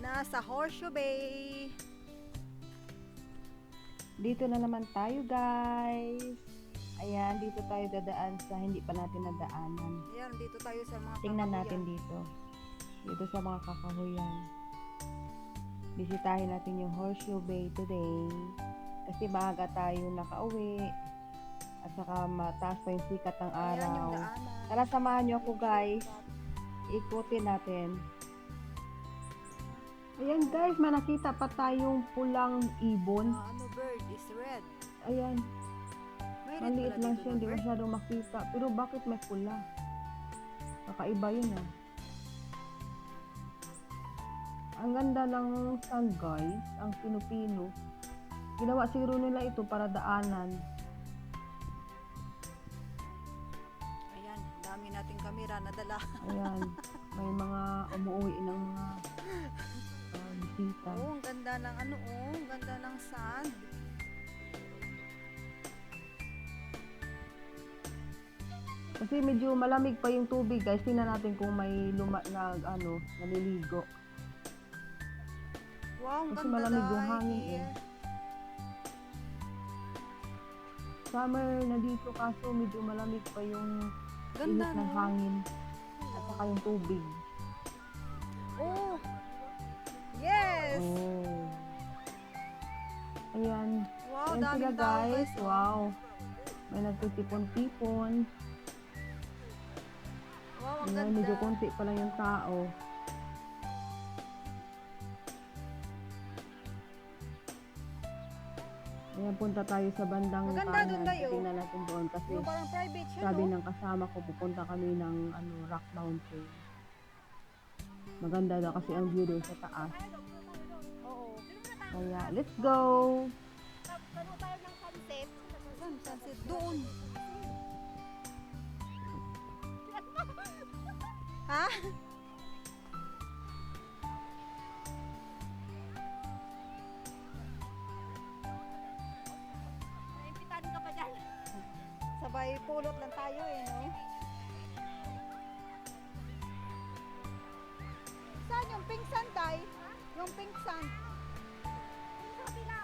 Nasa Horseshoe Bay. Dito na naman tayo, guys. Ayan, dito tayo dadaan sa hindi pa natin nadaanan. Ayan, dito tayo sa mga Tingnan kakahuyan. natin dito. Dito sa mga kakahuyan. Bisitahin natin yung Horseshoe Bay today. Kasi maaga tayo nakauwi. At saka mataas pa yung sikat ng Ayan yung araw. daanan. Tara, samahan nyo ako, guys. Ikutin natin. Ayan, guys, may nakita pa tayong pulang ibon. Ano bird is red. Ayan, May red maliit pala lang dito siya, na hindi bird. masyadong makita. Pero bakit may pula? Kakaiba yun, ah. Ang ganda ng sun, guys. Ang pino-pino. Ginawa siguro nila ito para daanan. Ayan, dami nating kamera nadala. Ayan, may mga umuwi ng mga bisita. Oh, ang ganda ng ano, oh, ang ganda ng sand. Kasi medyo malamig pa yung tubig, guys. Tingnan natin kung may naliligo. Wow, ang Kasi ganda malamig yung dahil hangin, here. Summer na dito kaso medyo malamig pa yung Ganda, init ng no? hangin at saka yung tubig. Oh, yes! Oh. Ayan. Wow, Ayan sila, daming tao, guys. oh. Wow. May nagtitipon-tipon. Wow, ang Ayan, ganda. medyo konti pa lang yung tao. Ayan, punta tayo sa bandang Maganda kanan. dun tayo. Tingnan natin doon kasi Yung parang private siya, sabi no? ng kasama ko, pupunta kami ng Rock Mountain. Maganda daw kasi ang view doon sa taas. Oo. Kaya, let's go! Ano tayo ng sunset? Saan? Sunset. Doon. Ha? Naimbitahan ka pa dyan. Sabay pulot lang tayo eh, no? Saan yung pink sand, Tay? Yung pink sand. Sa kabila.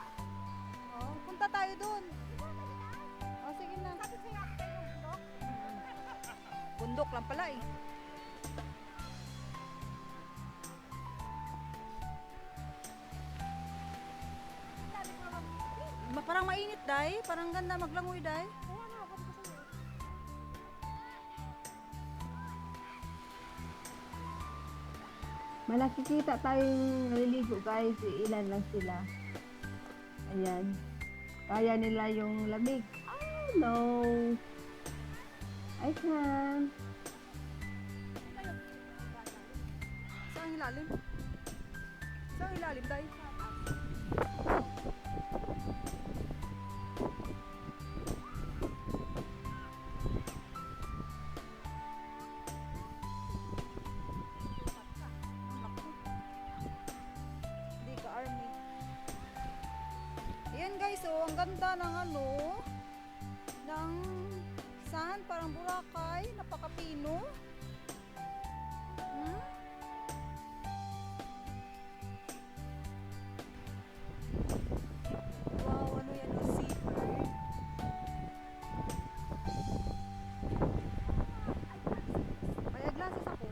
Oh, punta tayo doon. Oh, sige na. Sabi sa'yo, kayo, no? Bundok lang pala eh. Sabi ko lang, Parang mainit, Day. Parang ganda maglangoy, Day. kaya nga, sabi ko sa'yo. May nakikita tayong naliligo, guys. Ilan lang sila. Ayan. Kaya nila yung lamig. Oh, no! I can. Saan ilalim? Saan ilalim, Day? Hindi ka army. Ayan guys, oh, ang ganda ng ano, ng sand, parang Boracay, napakapino. Hmm? Wow, ano yan, oh, seabird. May glasses ako.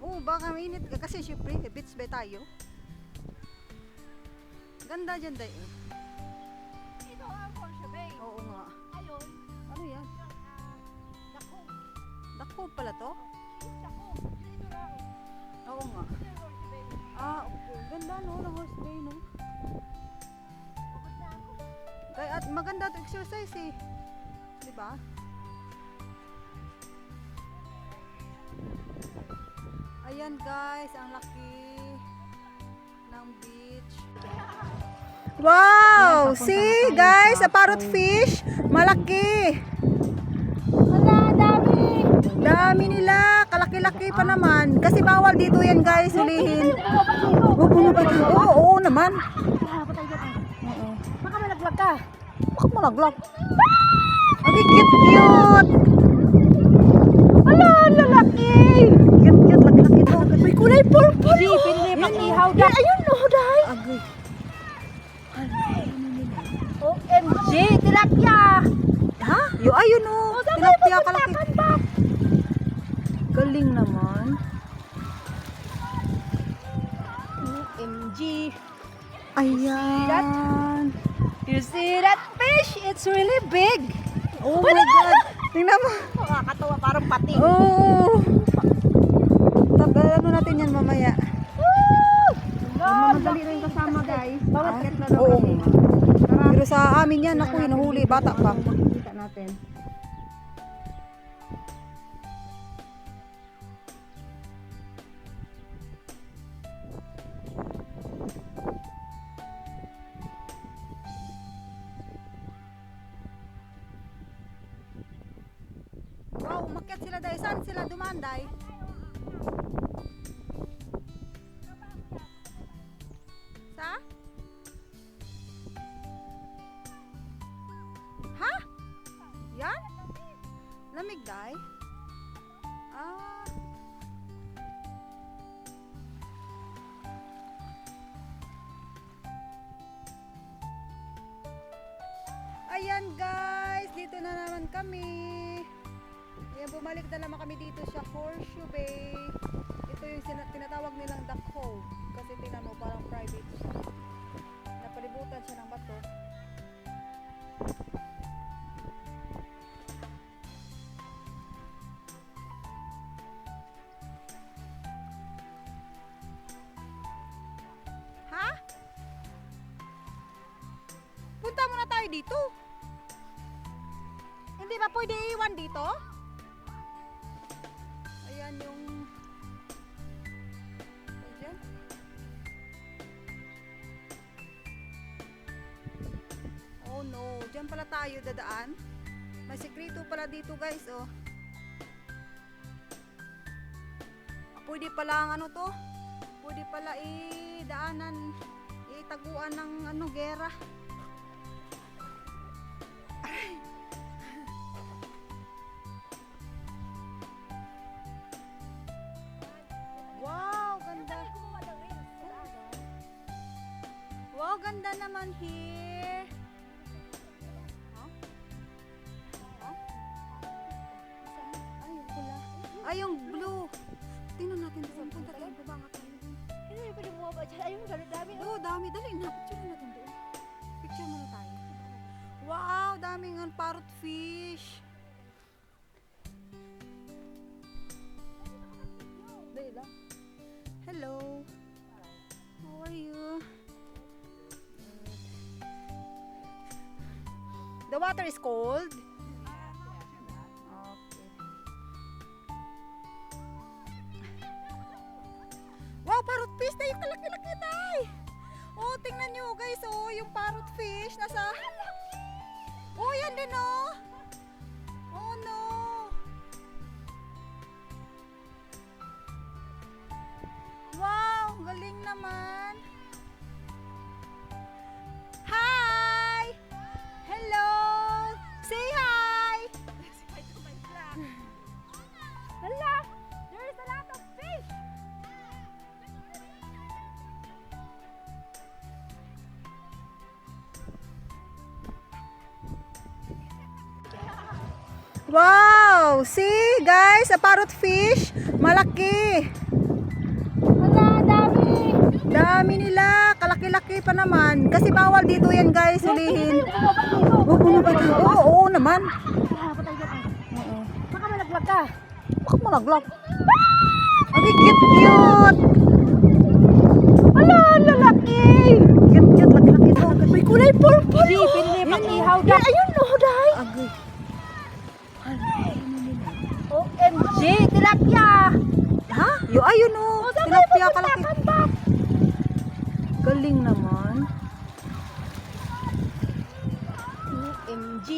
Oo, baka mainit ka kasi syempre, beach ba tayo? Ganda dyan, Day. Ito ang Horseshoe Bay. Oo nga. Ayun, Ano yan? Dako. Dako pala to? Dako. Ito lang. Oo nga. Ito yung Horseshoe Bay. Ah, okay. Ganda no, ng horse bay no. Pagod na ako. Kaya at maganda to exercise eh. 'Di ba? Ayan guys, ang laki ng beach. Wow! See guys, a parrot fish, malaki. Wala, dami. Dami nila, kalaki-laki pa naman. Kasi bawal dito yan guys, hulihin. Oo, oo naman. Ah, patay ka tayo. Baka malaglag ka. Bakit malaglag? Ang cute-cute! Ala, lalaki! Tilapia kalaki. Galing naman. OMG. Ayan. You see that fish? It's really big. Oh my God. Tingnan mo. Nakakatawa, parang pati. Oo. Ano natin yan mamaya. Mamadali rin kasama, guys. Bawat ket na daw Oo. kami. Tara. Pero sa amin yan, ako hinuhuli, bata pa. Makikita natin. Wow, umakyat sila day. Saan sila dumanday? Sa? Ha? Yan? Lamig day? Ah. Ayan guys, dito na naman kami. Ayan, bumalik na naman kami dito sa Horseshoe Bay. Ito yung tinatawag nilang Duck Cove. Kasi tingnan mo, parang private siya. Napalibutan siya ng bato. Ha? Punta muna tayo dito. Hindi ba pwede iwan dito? Ayan yung... Ayan. Oh no, dyan pala tayo dadaan. May sekreto pala dito guys, oh. Pwede pala ang ano to? Pwede pala idaanan, itaguan ng ano, gera. Wow, ganda. Wow, ganda naman here. Huh? Huh? Ay, yung pula. Ay, yung blue. Tingnan natin doon. Punta tayo, babanga tayo. Hindi pwede bumaba dyan. Ayun, dami. Oo, dami. Dali na. Picture natin doon. Picture muna tayo. Wow, daming parrot fish. Dali lang. Hello. How are you? The water is cold. Okay. Wow, parrot fish na yung kalaki-laki tay. Oh, tingnan nyo guys, oh, yung parrot fish nasa... Oh, yan din oh. Oh no. Wow, galing naman. Hi! Hello! Say hi! Hala! There's a lot of fish! Wow! See guys, a parrot fish. Malaki. Hala, dami! Dami nila. Kalaki-laki pa naman. Kasi bawal dito yan guys, hulihin. Oo naman. Oo naman. Hala, patay dyan. Oo. Baka malaglag ka. Bakit malaglag? Ang cute-cute. Hala, lalaki! Cute-cute. Laki-laki to. May kulay purple. Hindi, pwede pang-ihaw dyan. Ayun, no, dahil. Agay. OMG, tilapia! Ha? Ayun oh. Tilapia kalaki. Galing naman. OMG.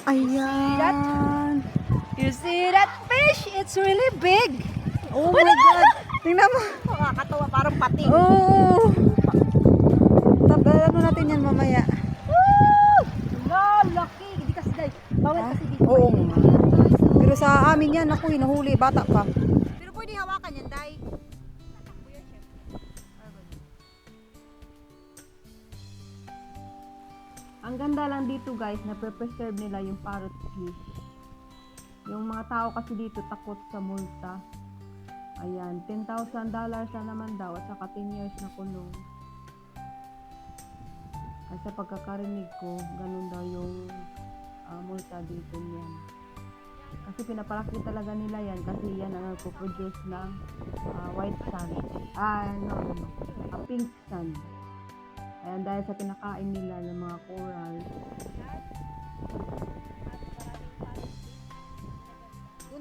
Ayan. You see that fish? It's really big. Oh my God. Tingnan mo. Nakakatawa, parang pati. Oo. Ano natin yan mamaya. Lalaki! Hindi kasi dahil. Bawal kasi dito. Oo. Pero sa amin yan, ako hinuhuli, bata pa. Pero pwede hawakan yan, Day. Ang ganda lang dito guys, na preserve nila yung parrot fish. mga tao kasi dito takot sa multa. Ayan, $10,000 na naman daw at saka 10 years na kulong. At sa pagkakarinig ko, ganun daw yung multa dito niyan. Kasi pinapalaki talaga nila yan kasi yan ang nagpo-produce ng white sand. Pink sand. Ayan, dahil sa pinakain nila ng mga coral.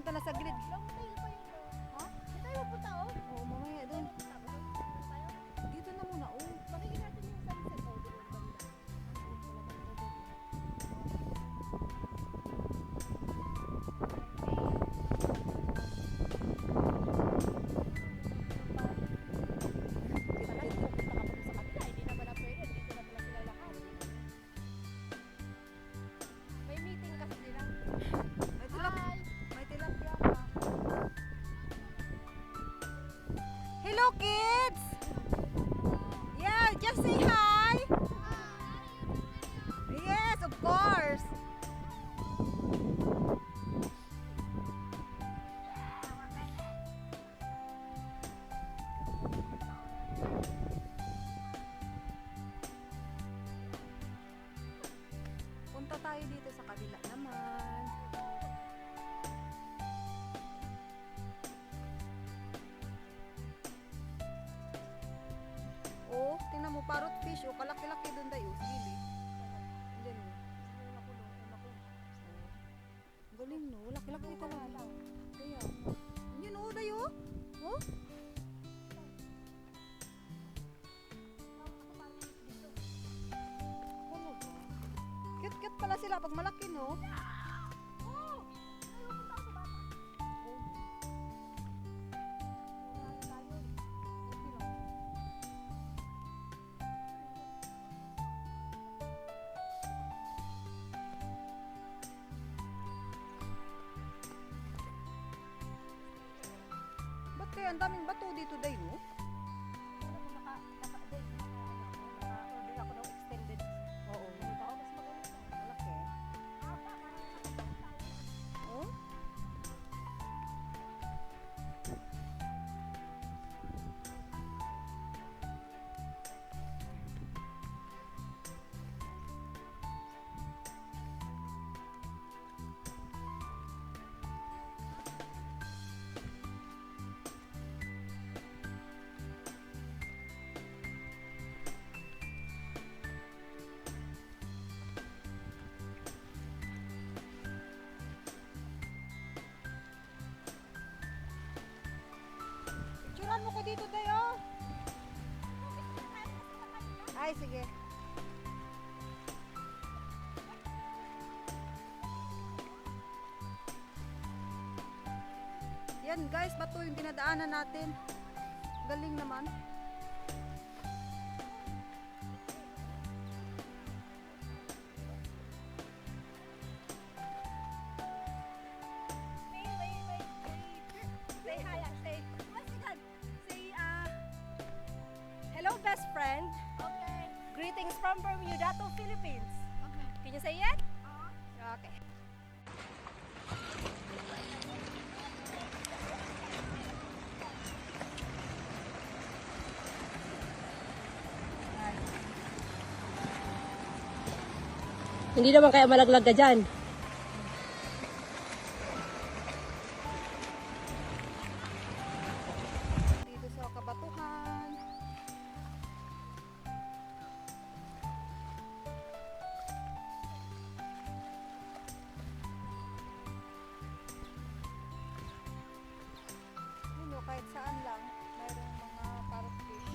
Doon na sa grid. Long tail pa yun. Ha? Dito tayo pupunta, oh. Oo, mamaya doon. Dito na muna, oh. Pakinggan natin yung sunset, oh. Doon ang banda. Hindi na pala pwede. Dito na pala sila lahat. May meeting kasi nila. May tilap. Hi! May tilapia pa. Hello, kids! Yeah, just say hi! Yes, of course! Punta tayo dito sa kabila naman. Oh, tingnan mo, parrot fish. Oh, kalaki-laki doon tayo. Gili. Diyan mo. Galing no, laki-laki talaga. Kaya, yun oh, dayo. Oh? Ano ba? Cute-cute pala sila pag malaki no. Ba't kaya ang daming bato dito day no? Naka-order ako ng extended. Oo. Mas maganda. Malaki. Oh? Picturean mo ko dito tayo. Ay, sige. Yan guys, bato yung dinadaanan natin. Galing naman. Wait. Say hi, say. What's that? Say, hello, best friend. Okay. Greetings from Bermuda to Philippines. Okay. Can you say it? Okay. Hindi naman kaya malaglag ka dyan. Dito sa kabatuhan. Yun o, kahit saan lang, mayroong mga parrot fish.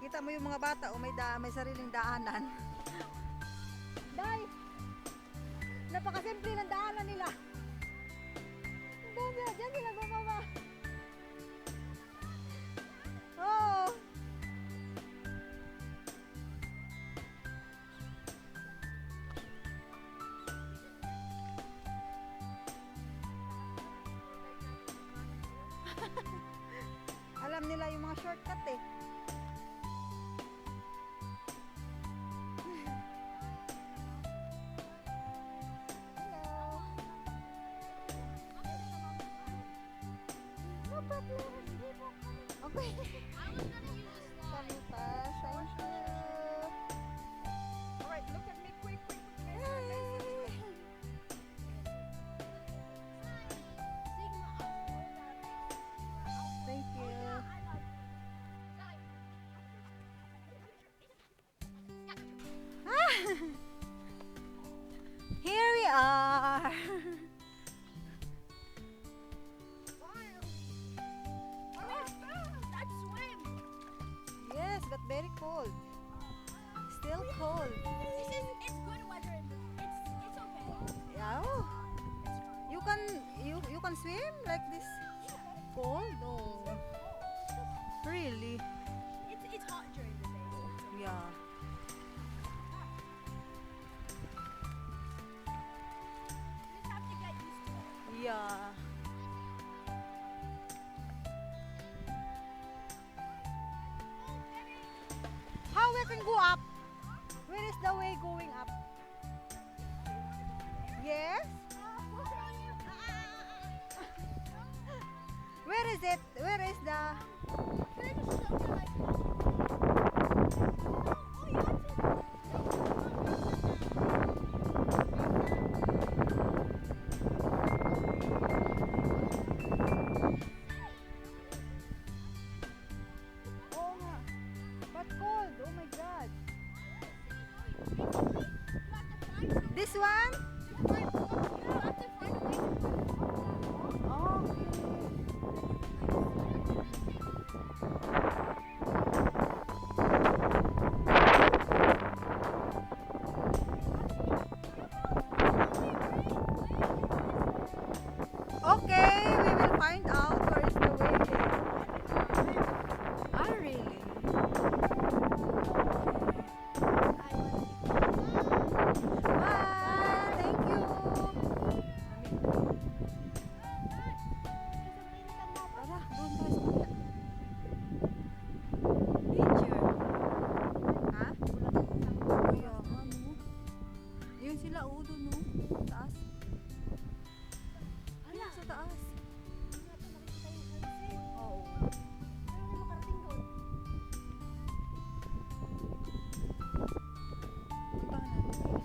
Kita mo yung mga bata o may sariling daanan. Day! Napakasimple ng daanan nila. Diyan sila bababa. Oh! alam nila yung mga shortcut eh. Hello. No problem. Okay. Salutas. Thank you. Alright, look at me quick, quick, quick. Thank you. Here we are. Yes, but very cold. Still cold. Yeah. Oh. You can swim like this cold? Oh. Really? It's hot during the day. Yeah. You just have to get used to it. Yeah. How we can go up? Where is the way going up? Yes? Where is it? Where is the... Oh nga. But cold. Oh my God. This one? Oh, okay, we will find out where is the way. Ah, really? Bye! Thank you! Tara, doon tayo sa kabila. Danger. Ha? Kuya, ano? Yun sila, doon, no? Taas. Ayun, sa taas. Oo. Puntahan natin.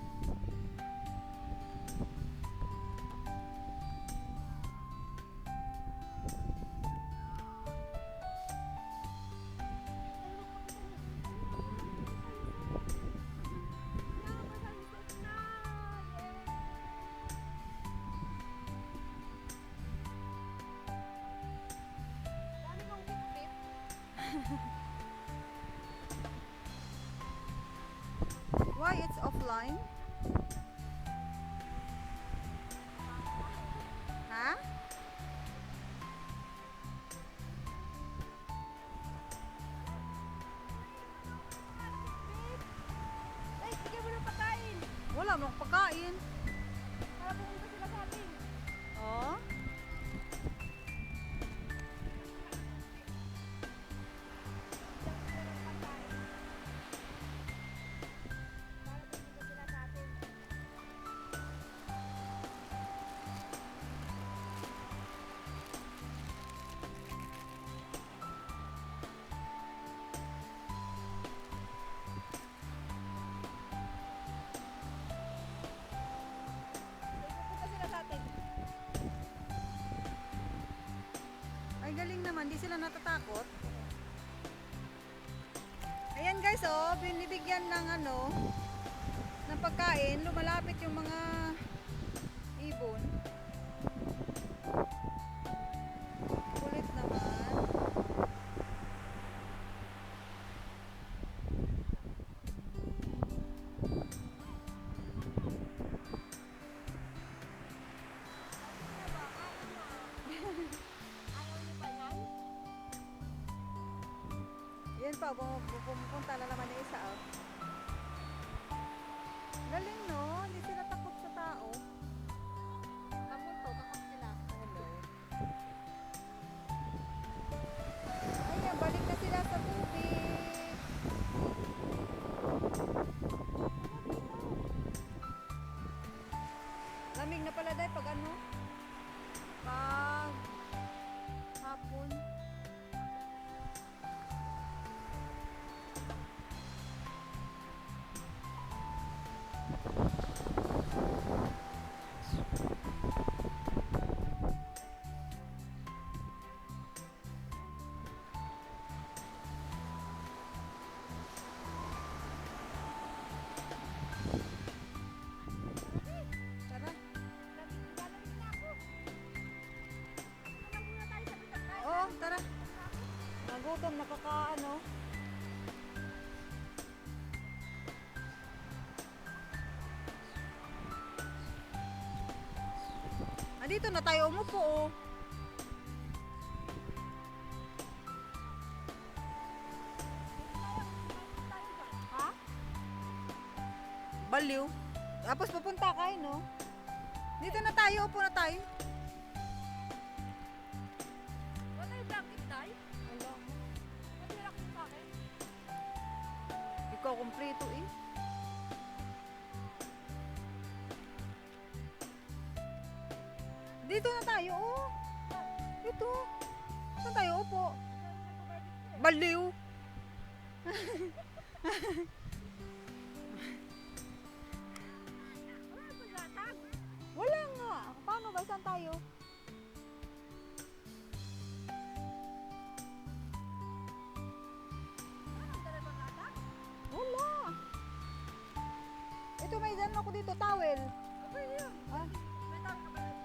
Why it's offline? Ha? Ay, bigyan mo ng pagkain. Wala mong pagkain. Para pumunta sila sa atin. Oh? Para pumunta sila sa atin. Pupunta sila sa atin. Ay, galing naman. Di sila natatakot. Ayan guys, oh. Binibigyan ng ng pagkain. Lumalapit yung mga ibon. Kulit naman. Ayaw niyo pa yan? Yan pa, pumupunta na naman yung isa, oh. Galing, no? Hindi sila takot sa tao. Kapunto, kakap sila. Hello. Ayan. morning na pala dahil pag ano? Pag hapon. Tara. Oo, tara. Nagutom, nakakaano. Andito na tayo umupo, oh. Ha? Baliw. Tapos pupunta kayo, no? Dito na tayo, upo na tayo. Wala yung blanket, Tay? Wala. Matira ko sa akin. Ikaw kumpleto eh. Dito na tayo, oh. Dito. Saan tayo upo? Baliw. Wala nga. Paano ba? Saan tayo? Wala. Ito may dyan ako dito, towel. Ah, May tawag ka ba ng